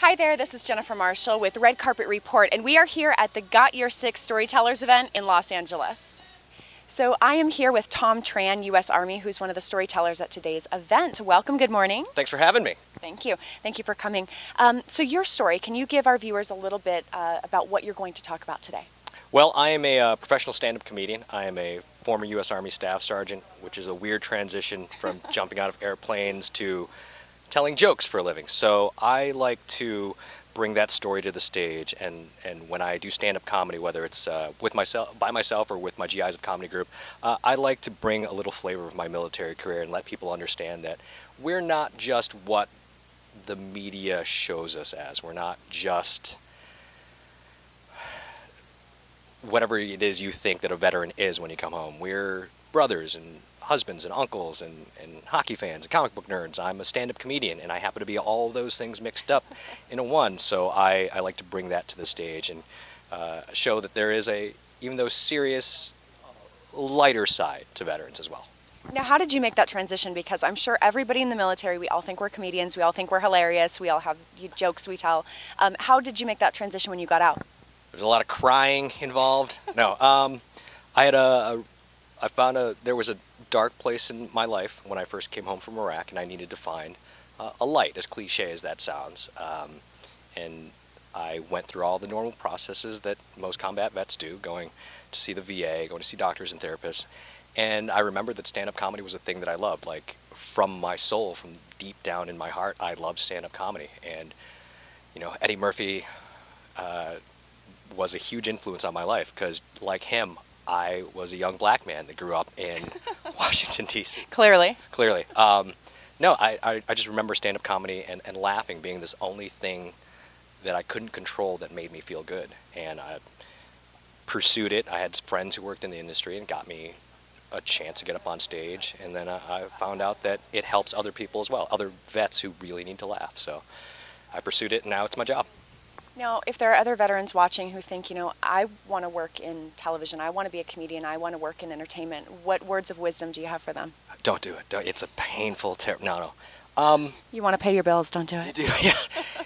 Hi there, this is Jennifer Marshall with Red Carpet Report, and we are here at the Got Your Six Storytellers event in Los Angeles. So I am here with Thom Tran, U.S. Army, who's one of the storytellers at today's event. Welcome, good morning. Thanks for having me. Thank you. Thank you for coming. So your story, can you give our viewers a little bit about what you're going to talk about today? Well, I am a professional stand-up comedian. I am a former U.S. Army Staff Sergeant, which is a weird transition from jumping out of airplanes to telling jokes for a living. So I like to bring that story to the stage, and when I do stand-up comedy, whether it's by myself or with my GIs of Comedy Group, I like to bring a little flavor of my military career and let people understand that we're not just what the media shows us as. We're not just whatever it is you think that a veteran is when you come home. We're brothers and husbands and uncles and hockey fans and comic book nerds. I'm a stand-up comedian, and I happen to be all of those things mixed up into one. So I like to bring that to the stage and show that there is even though serious, lighter side to veterans as well. Now, how did you make that transition? Because I'm sure everybody in the military, we all think we're comedians, we all think we're hilarious, we all have jokes we tell. How did you make that transition when you got out? There's a lot of crying involved. No, I found there was a dark place in my life when I first came home from Iraq, and I needed to find a light, as cliche as that sounds. And I went through all the normal processes that most combat vets do, going to see the VA, going to see doctors and therapists. And I remembered that stand-up comedy was a thing that I loved. Like, from my soul, from deep down in my heart, I loved stand-up comedy. And, you know, Eddie Murphy was a huge influence on my life, because, like him, I was a young black man that grew up in Washington, D.C. Clearly. No, I just remember stand-up comedy and laughing being this only thing that I couldn't control that made me feel good. And I pursued it. I had friends who worked in the industry and got me a chance to get up on stage. And then I found out that it helps other people as well, other vets who really need to laugh. So I pursued it, and now it's my job. Now, if there are other veterans watching who think, you know, I want to work in television, I want to be a comedian, I want to work in entertainment, what words of wisdom do you have for them? Don't do it. It's a painful, no. You want to pay your bills, don't do it. You do, yeah.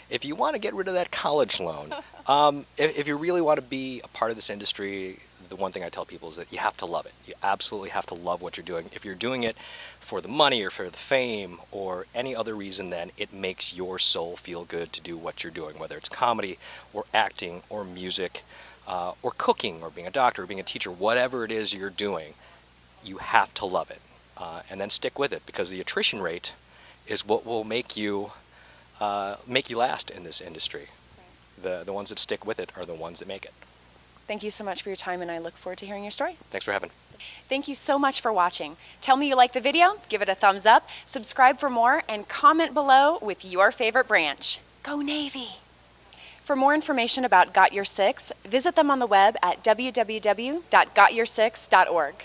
If you want to get rid of that college loan, if you really want to be a part of this industry, the one thing I tell people is that you have to love it. You absolutely have to love what you're doing. If you're doing it for the money or for the fame or any other reason, then it makes your soul feel good to do what you're doing, whether it's comedy or acting or music or cooking or being a doctor or being a teacher, whatever it is you're doing, you have to love it and then stick with it, because the attrition rate is what will make you last in this industry. The ones that stick with it are the ones that make it. Thank you so much for your time, and I look forward to hearing your story. Thanks for having me. Thank you so much for watching. Tell me you like the video, give it a thumbs up, subscribe for more, and comment below with your favorite branch. Go Navy! For more information about Got Your Six, visit them on the web at www.gotyoursix.org.